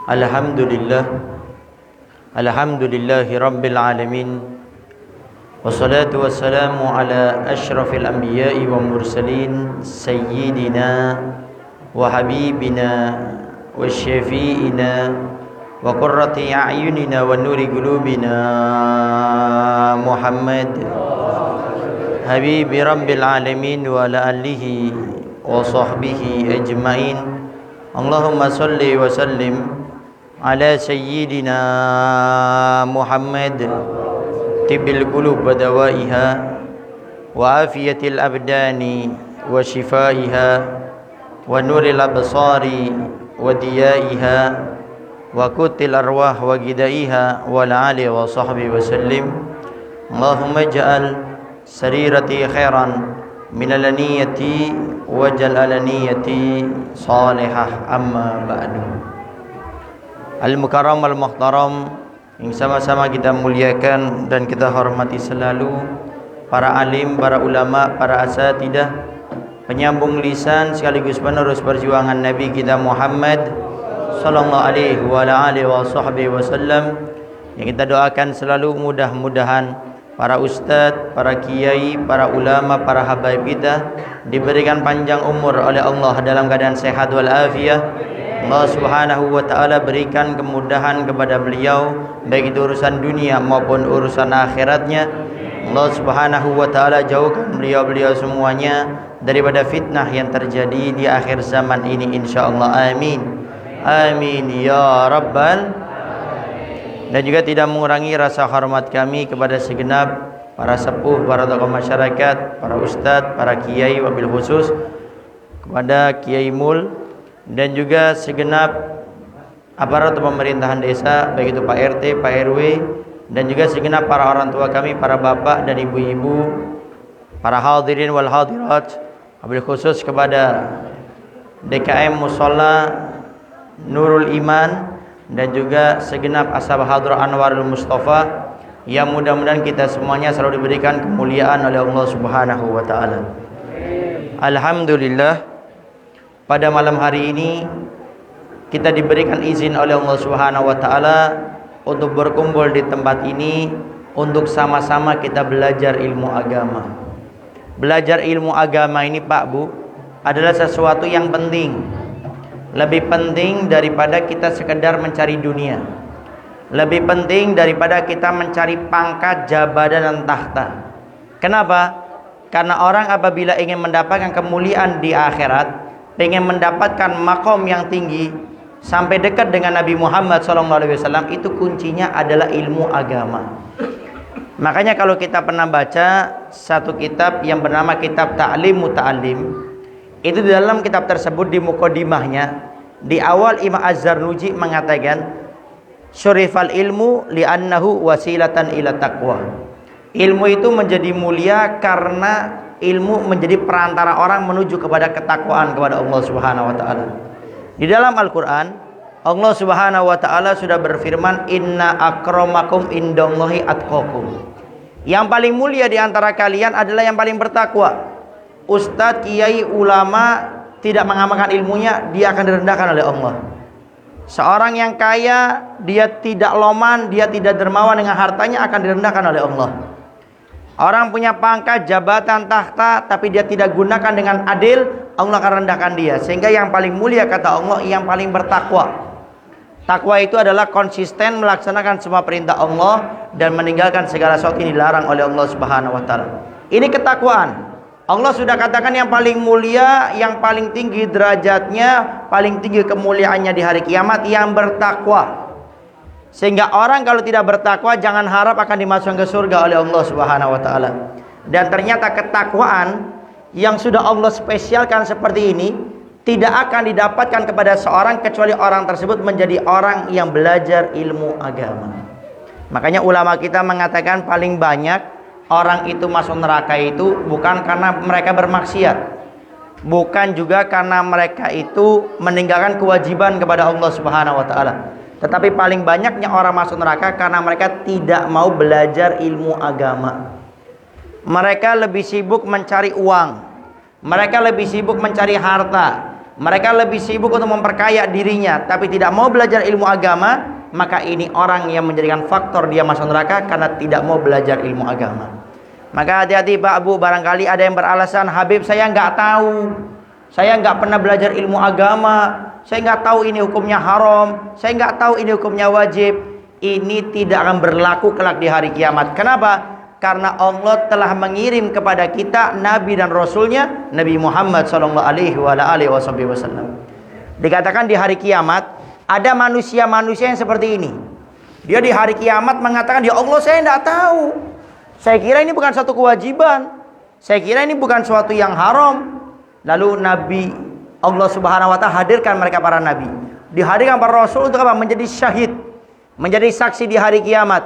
Alhamdulillah, alhamdulillahi rabbil alamin. Wassalatu wassalamu ala asyrafil anbiya'i wa mursalin sayyidina wa habibina wa syafi'ina wa qurrati a'yunina wa nuri qulubina Muhammad habibi rabbil alamin wa ala alihi wa sahbihi ajmain. Allahumma salli wa sallim ala sayyidina Muhammad tibbil qulub wa dawaiha wa afiyatil abdani wa shifaiha wa nuril absari wa diyaiha wa kutil arwah wa gidaiha wa ali wa sahbihi wa sallim. Allahumma ja'al sarirati khairan min alaniyati wa jal alaniyati salihah, amma ba'du. Al-Mukarram al-Muhtaram yang sama-sama kita muliakan dan kita hormati selalu, para alim, para ulama, para asatidah, penyambung lisan sekaligus penerus perjuangan Nabi kita Muhammad sallallahu alaihi wa alihi wasallam, yang kita doakan selalu mudah-mudahan para ustadz, para kiai, para ulama, para habaib kita diberikan panjang umur oleh Allah dalam keadaan sehat walafiat. Allah subhanahu wa ta'ala berikan kemudahan kepada beliau, baik itu urusan dunia maupun urusan akhiratnya. Allah subhanahu wa ta'ala jauhkan beliau-beliau semuanya daripada fitnah yang terjadi di akhir zaman ini, insyaallah. Amin, amin ya rabbal. Dan juga tidak mengurangi rasa hormat kami kepada segenap para sepuh, para tokoh masyarakat, para ustadz, para kiai, wabil khusus kepada Kiai Mul dan juga segenap aparat pemerintahan desa, baik itu Pak RT, Pak RW, dan juga segenap para orang tua kami, para bapak dan ibu-ibu, para hadirin wal hadirat, wabil khusus kepada DKM Musholla Nurul Iman dan juga segenap ashab hadrah Anwarul Mustafa, yang mudah-mudahan kita semuanya selalu diberikan kemuliaan oleh Allah Subhanahu wa taala. Alhamdulillah, pada malam hari ini kita diberikan izin oleh Allah Subhanahu wa taala untuk berkumpul di tempat ini untuk sama-sama kita belajar ilmu agama. Belajar ilmu agama ini, Pak Bu, adalah sesuatu yang penting. Lebih penting daripada kita sekedar mencari dunia. Lebih penting daripada kita mencari pangkat, jabatan dan tahta. Kenapa? Karena orang apabila ingin mendapatkan kemuliaan di akhirat, pengen mendapatkan makom yang tinggi sampai dekat dengan Nabi Muhammad SAW, itu kuncinya adalah ilmu agama. Makanya kalau kita pernah baca satu kitab yang bernama kitab Ta'lim Muta'allim, itu di dalam kitab tersebut di muqaddimahnya, di awal Imam Az-Zarnuji mengatakan syurifal ilmu li'annahu wasilatan ila taqwa. Ilmu itu menjadi mulia karena ilmu menjadi perantara orang menuju kepada ketakwaan kepada Allah Subhanahu wa taala. Di dalam Al-Qur'an, Allah Subhanahu wa taala sudah berfirman, "Inna akramakum indallahi atqakum." Yang paling mulia di antara kalian adalah yang paling bertakwa. Ustadz, kiai, ulama tidak mengamalkan ilmunya, dia akan direndahkan oleh Allah. Seorang yang kaya, dia tidak loman, dia tidak dermawan dengan hartanya, akan direndahkan oleh Allah. Orang punya pangkat, jabatan, tahta, tapi dia tidak gunakan dengan adil, Allah akan rendahkan dia. Sehingga yang paling mulia, kata Allah, yang paling bertakwa. Takwa itu adalah konsisten melaksanakan semua perintah Allah dan meninggalkan segala sesuatu yang dilarang oleh Allah Subhanahu wa taala. Ini ketakwaan. Allah sudah katakan yang paling mulia, yang paling tinggi derajatnya, paling tinggi kemuliaannya di hari kiamat yang bertakwa. Sehingga orang kalau tidak bertakwa jangan harap akan dimasukkan ke surga oleh Allah Subhanahu wa taala. Dan ternyata ketakwaan yang sudah Allah spesialkan seperti ini tidak akan didapatkan kepada seorang kecuali orang tersebut menjadi orang yang belajar ilmu agama. Makanya ulama kita mengatakan paling banyak orang itu masuk neraka itu bukan karena mereka bermaksiat, bukan juga karena mereka itu meninggalkan kewajiban kepada Allah Subhanahu wa taala, tetapi paling banyaknya orang masuk neraka karena mereka tidak mau belajar ilmu agama. Mereka lebih sibuk mencari uang, mereka lebih sibuk mencari harta, mereka lebih sibuk untuk memperkaya dirinya tapi tidak mau belajar ilmu agama, maka ini orang yang menjadikan faktor dia masuk neraka karena tidak mau belajar ilmu agama. Maka hati-hati Pak Bu, barangkali ada yang beralasan, Habib saya nggak tahu, saya nggak pernah belajar ilmu agama, saya nggak tahu ini hukumnya haram, saya nggak tahu ini hukumnya wajib. Ini tidak akan berlaku kelak di hari kiamat. Kenapa? Karena Allah telah mengirim kepada kita Nabi dan Rasulnya, Nabi Muhammad SAW. Dikatakan di hari kiamat ada manusia-manusia yang seperti ini. Dia di hari kiamat mengatakan, ya Allah saya tidak tahu, saya kira ini bukan satu kewajiban, saya kira ini bukan suatu yang haram. Lalu Nabi Allah Subhanahu Wa Taala hadirkan mereka para Nabi, dihadirkan para Rasul untuk apa? Menjadi syahid, menjadi saksi di hari kiamat.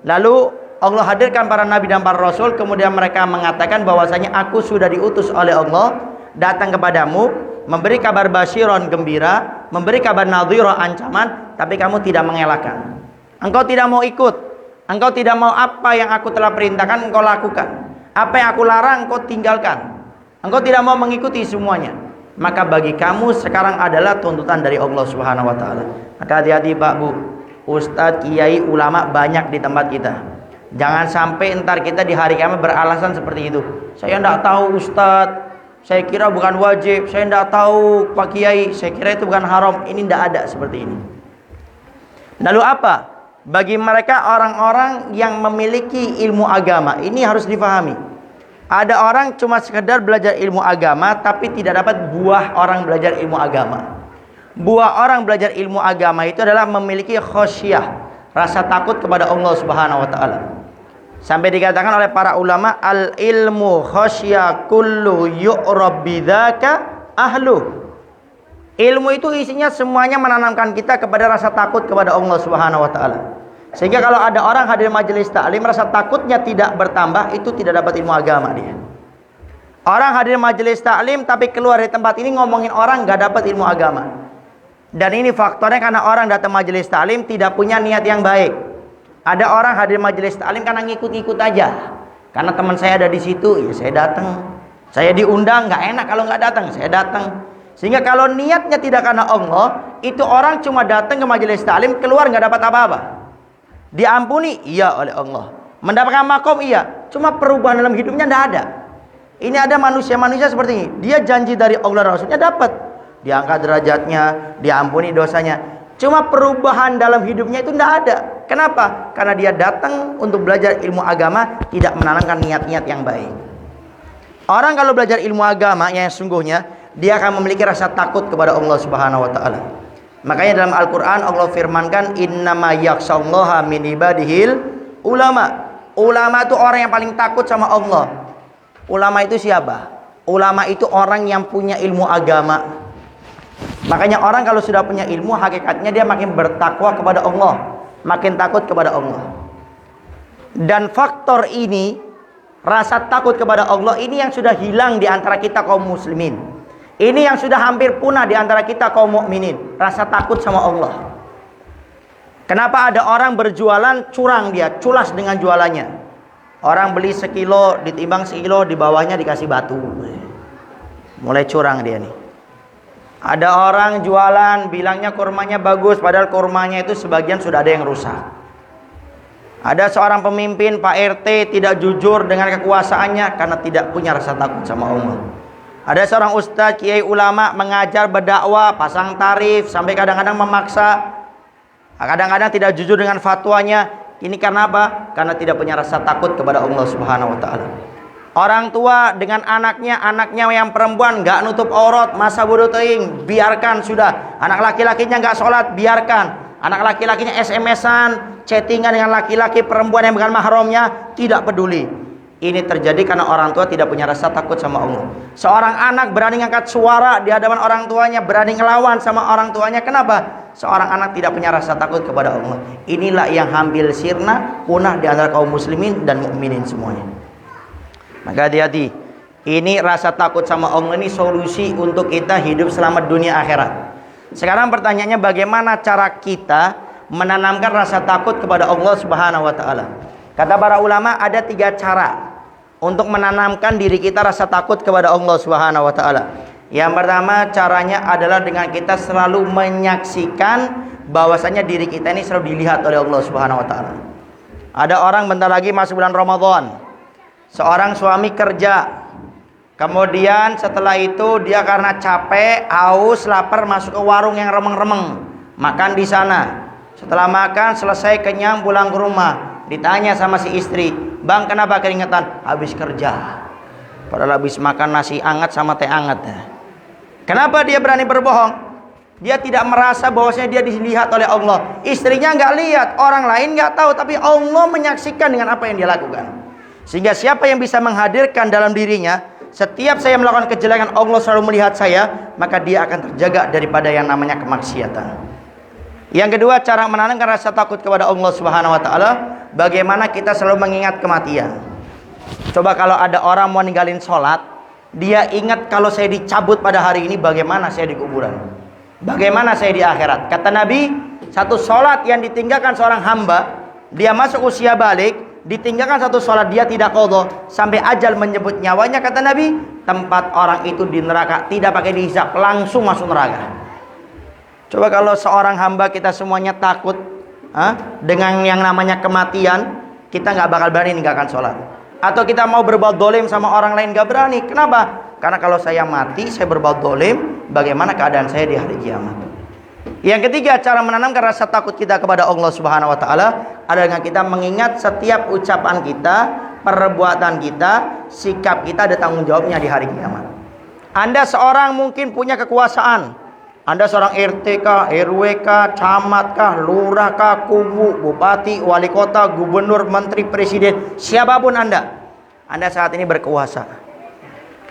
Lalu Allah hadirkan para nabi dan para rasul, kemudian mereka mengatakan bahwasanya aku sudah diutus oleh Allah datang kepadamu memberi kabar basyiron gembira, memberi kabar nadhira ancaman, tapi kamu tidak mengelakkan. Engkau tidak mau ikut, engkau tidak mau apa yang aku telah perintahkan engkau lakukan, apa yang aku larang engkau tinggalkan, engkau tidak mau mengikuti semuanya. Maka bagi kamu sekarang adalah tuntutan dari Allah Subhanahu Wa Taala. Maka hati-hati Pak Bu, Ustadz, Kiai, ulama banyak di tempat kita. Jangan sampai entar kita di hari kiamat beralasan seperti itu. Saya tidak tahu Ustadz, saya kira bukan wajib, saya tidak tahu Pak Kiai, saya kira itu bukan haram. Ini tidak ada seperti ini. Lalu apa? Bagi mereka orang-orang yang memiliki ilmu agama, ini harus difahami. Ada orang cuma sekedar belajar ilmu agama tapi tidak dapat buah orang belajar ilmu agama. Buah orang belajar ilmu agama itu adalah memiliki khosyah, rasa takut kepada Allah Subhanahu Wa Taala. Sampai dikatakan oleh para ulama, al ilmu khosya kullu yu'rab bidzaka ahlu. Ilmu itu isinya semuanya menanamkan kita kepada rasa takut kepada Allah Subhanahu Wa Taala. Sehingga kalau ada orang hadir majelis taklim rasa takutnya tidak bertambah, itu tidak dapat ilmu agama dia. Orang hadir majelis taklim tapi keluar dari tempat ini ngomongin orang, nggak dapat ilmu agama. Dan ini faktornya karena orang datang majelis taklim tidak punya niat yang baik. Ada orang hadir majelis taklim karena ngikut-ngikut aja. Karena teman saya ada di situ, ya saya datang. Saya diundang, nggak enak kalau nggak datang, saya datang. Sehingga kalau niatnya tidak karena Allah, itu orang cuma datang ke majelis taklim, keluar nggak dapat apa-apa. Diampuni, iya oleh Allah. Mendapatkan makom, iya. Cuma perubahan dalam hidupnya nggak ada. Ini ada manusia-manusia seperti ini. Dia janji dari Allah dan Rasulnya dapat. Diangkat derajatnya, diampuni dosanya. Cuma perubahan dalam hidupnya itu tidak ada. Kenapa? Karena dia datang untuk belajar ilmu agama, tidak menanamkan niat-niat yang baik. Orang kalau belajar ilmu agama yang sungguhnya, dia akan memiliki rasa takut kepada Allah Subhanahu Wa Taala. Makanya dalam Al-Quran Allah firmankan, innama yakhshallaha min ibadihil ulama. Ulama itu orang yang paling takut sama Allah. Ulama itu siapa? Ulama itu orang yang punya ilmu agama. Makanya orang kalau sudah punya ilmu, hakikatnya dia makin bertakwa kepada Allah, makin takut kepada Allah. Dan faktor ini, rasa takut kepada Allah ini yang sudah hilang di antara kita kaum muslimin. Ini yang sudah hampir punah di antara kita kaum mukminin, rasa takut sama Allah. Kenapa ada orang berjualan curang, dia culas dengan jualannya. Orang beli sekilo, ditimbang sekilo, di bawahnya dikasih batu. Mulai curang dia nih. Ada orang jualan bilangnya kurmanya bagus, padahal kurmanya itu sebagian sudah ada yang rusak. Ada seorang pemimpin Pak RT tidak jujur dengan kekuasaannya karena tidak punya rasa takut sama Allah. Ada seorang ustadz, kiai, ulama mengajar, berdakwah, pasang tarif, sampai kadang-kadang memaksa. Kadang-kadang tidak jujur dengan fatwanya. Ini karena apa? Karena tidak punya rasa takut kepada Allah Subhanahu Wa Taala. Orang tua dengan anaknya yang perempuan nggak nutup aurat, masa bodoh teing, biarkan sudah. Anak laki-lakinya nggak sholat, biarkan. Anak laki-lakinya SMS-an, chattingan dengan laki-laki perempuan yang bukan mahramnya, tidak peduli. Ini terjadi karena orang tua tidak punya rasa takut sama Allah. Seorang anak berani ngangkat suara di hadapan orang tuanya, berani ngelawan sama orang tuanya. Kenapa? Seorang anak tidak punya rasa takut kepada Allah. Inilah yang hampir sirna, punah di antara kaum muslimin dan mukminin semuanya. Maka hati-hati. Ini rasa takut sama Allah ini solusi untuk kita hidup selamat dunia akhirat. Sekarang pertanyaannya, bagaimana cara kita menanamkan rasa takut kepada Allah Subhanahu Wa Taala? Kata para ulama ada 3 cara untuk menanamkan diri kita rasa takut kepada Allah Subhanahu Wa Taala. Yang pertama caranya adalah dengan kita selalu menyaksikan bahwasanya diri kita ini selalu dilihat oleh Allah Subhanahu wa taala. Ada orang bentar lagi masuk bulan Ramadan. Seorang suami kerja. Kemudian setelah itu dia karena capek, haus, lapar masuk ke warung yang remeng-remeng. Makan di sana. Setelah makan selesai kenyang pulang ke rumah. Ditanya sama si istri, "Bang, kenapa keringetan?" "Habis kerja." Padahal habis makan nasi hangat sama teh hangat. Kenapa dia berani berbohong? Dia tidak merasa bahwasanya dia dilihat oleh Allah. Istrinya nggak lihat, orang lain nggak tahu, tapi Allah menyaksikan dengan apa yang dia lakukan. Sehingga siapa yang bisa menghadirkan dalam dirinya, setiap saya melakukan kejelekan Allah selalu melihat saya, maka dia akan terjaga daripada yang namanya kemaksiatan. Yang kedua, cara menanamkan rasa takut kepada Allah Subhanahu wa taala, bagaimana kita selalu mengingat kematian. Coba kalau ada orang mau ninggalin sholat, dia ingat kalau saya dicabut pada hari ini, bagaimana saya di kuburan, bagaimana saya di akhirat. Kata Nabi, satu sholat yang ditinggalkan seorang hamba, dia masuk usia balik, ditinggalkan satu sholat, dia tidak qadha sampai ajal menyebut nyawanya. Kata Nabi, tempat orang itu di neraka, tidak pakai dihisab, langsung masuk neraka. Coba kalau seorang hamba kita semuanya takut dengan yang namanya kematian, kita nggak bakal berani meninggalkan sholat. Atau kita mau berbuat dolim sama orang lain gak berani. Kenapa? Karena kalau saya mati, saya berbuat dolim, bagaimana keadaan saya di hari kiamat. Yang ketiga, cara menanamkan rasa takut kita kepada Allah Subhanahu wa taala adalah dengan kita mengingat setiap ucapan kita, perbuatan kita, sikap kita ada tanggung jawabnya di hari kiamat. Anda seorang mungkin punya kekuasaan. Anda seorang RT kah, RW kah, camat kah, lurah kah, kubu, bupati, wali kota, gubernur, menteri, presiden, siapapun Anda saat ini berkuasa.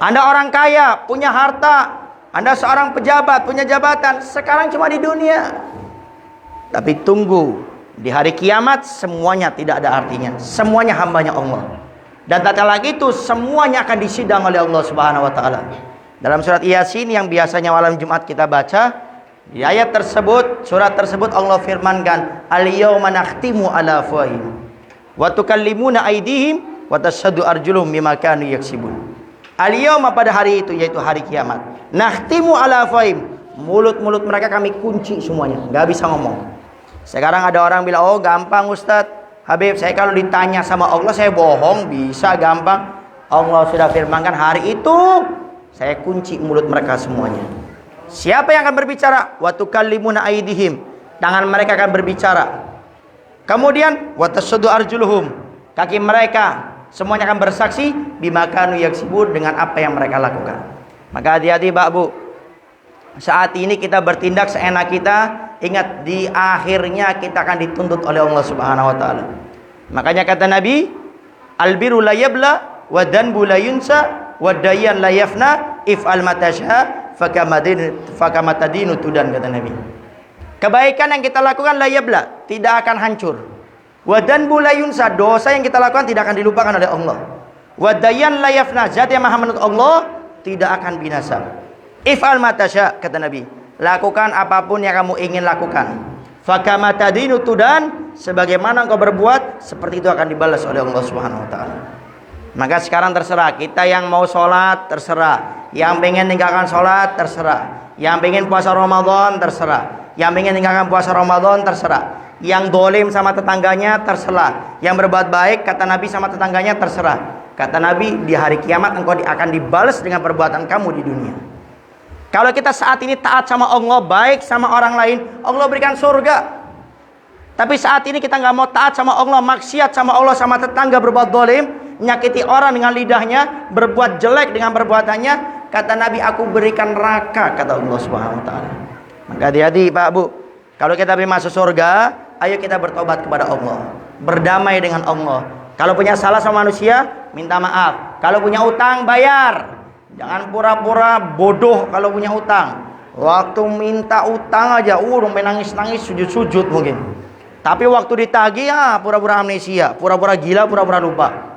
Anda orang kaya, punya harta. Anda seorang pejabat, punya jabatan. Sekarang cuma di dunia. Tapi tunggu, di hari kiamat semuanya tidak ada artinya. Semuanya hambanya Allah. Dan tak lagi itu semuanya akan disidang oleh Allah Subhanahu wa taala. Dalam surat Yasin yang biasanya malam Jumat kita baca, di ayat tersebut, surat tersebut Allah firmankan, "Al-yauma nakhtimu ala afwahihim wa tukallimuna aydihim wa tashhadu arjuluhum bima kanu yaksibun." Al-yauma, pada hari itu, yaitu hari kiamat, nakhtimu ala afwahihim, mulut-mulut mereka kami kunci semuanya, nggak bisa ngomong. Sekarang ada orang bilang, "Oh gampang Ustadz Habib, saya kalau ditanya sama Allah saya bohong, bisa gampang." Allah sudah firmankan hari itu saya kunci mulut mereka semuanya. Siapa yang akan berbicara? Wa tukallimuna aydihim, tangan mereka akan berbicara. Kemudian wa tasuddu arjuluhum, kaki mereka semuanya akan bersaksi bima kanu yaksibun, dengan apa yang mereka lakukan. Maka hati-hati Pak Bu. Saat ini kita bertindak seenak kita, ingat di akhirnya kita akan dituntut oleh Allah Subhanahu wa taala. Makanya kata Nabi, "Al-birru la yabla wa danbu la yunsa wa dayyan la yafna if'al ma tasha fakamatadinu tudan," kata Nabi. Kebaikan yang kita lakukan la yabla, tidak akan hancur. Wa danbu la yunsa, dosa yang kita lakukan tidak akan dilupakan oleh Allah. Wa dayyan la yafna, zat yang maha menurut Allah tidak akan binasa. If'al ma tasha, kata Nabi, lakukan apapun yang kamu ingin lakukan. Fakamatadinu tudan, sebagaimana engkau berbuat, seperti itu akan dibalas oleh Allah Subhanahu wa taala. Maka sekarang terserah, kita yang mau sholat terserah, yang pengen tinggalkan sholat terserah, yang pengen puasa Ramadan terserah, yang pengen tinggalkan puasa Ramadan terserah, yang dolim sama tetangganya terserah, yang berbuat baik kata Nabi sama tetangganya terserah. Kata Nabi, di hari kiamat engkau akan dibalas dengan perbuatan kamu di dunia. Kalau kita saat ini taat sama Allah, baik sama orang lain, Allah berikan surga. Tapi saat ini kita nggak mau taat sama Allah, maksiat sama Allah, sama tetangga, berbuat dolim, menyakiti orang dengan lidahnya, berbuat jelek dengan perbuatannya, kata Nabi, aku berikan neraka, kata Allah Subhanahu wa taala. Maka hati-hati Pak Bu, kalau kita ingin masuk surga, ayo kita bertobat kepada Allah, berdamai dengan Allah. Kalau punya salah sama manusia, minta maaf. Kalau punya utang, bayar. Jangan pura-pura bodoh kalau punya utang. Waktu minta utang aja, sampai nangis-nangis, sujud-sujud mungkin. Tapi waktu ditagih, pura-pura amnesia, pura-pura gila, pura-pura lupa.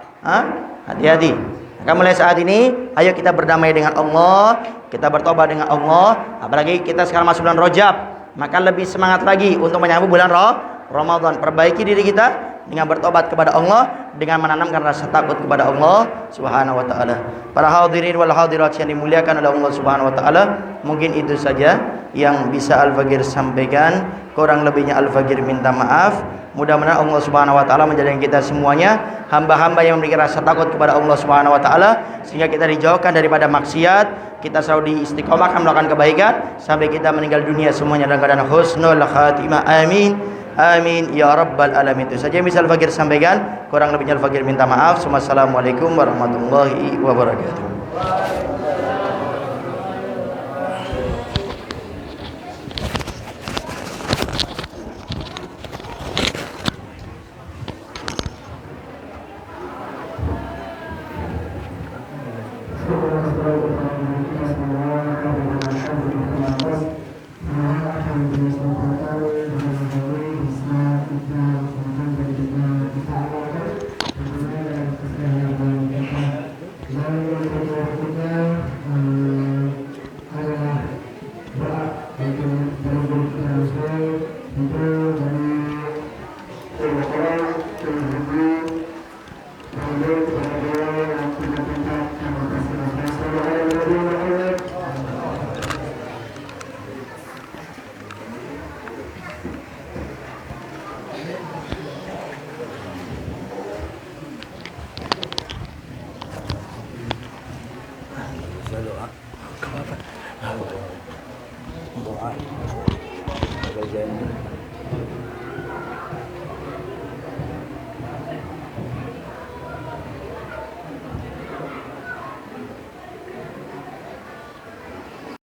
Hati-hati. Maka mulai saat ini, ayo kita berdamai dengan Allah, kita bertobat dengan Allah. Apalagi kita sekarang masuk bulan Rajab, maka lebih semangat lagi untuk menyambut bulan Ramadan. Perbaiki diri kita, dengan bertobat kepada Allah, dengan menanamkan rasa takut kepada Allah Subhanahu wa taala. Para hadirin wal hadirat yang dimuliakan oleh Allah Subhanahu wa taala, mungkin itu saja yang bisa Al-Fakir sampaikan. Kurang lebihnya Al-Fakir minta maaf. Mudah-mudahan Allah Subhanahu wa taala menjadikan kita semuanya hamba-hamba yang memiliki rasa takut kepada Allah Subhanahu wa taala, sehingga kita dijauhkan daripada maksiat, kita selalu diistiqomahkan melakukan kebaikan sampai kita meninggal dunia semuanya dalam keadaan husnul khatimah. Amin. Amin ya rabbal alamin. Itu saja yang bisa Al-Fakir sampaikan. Kurang lebihnya Al-Fakir minta maaf. Wassalamualaikum warahmatullahi wabarakatuh. Doa.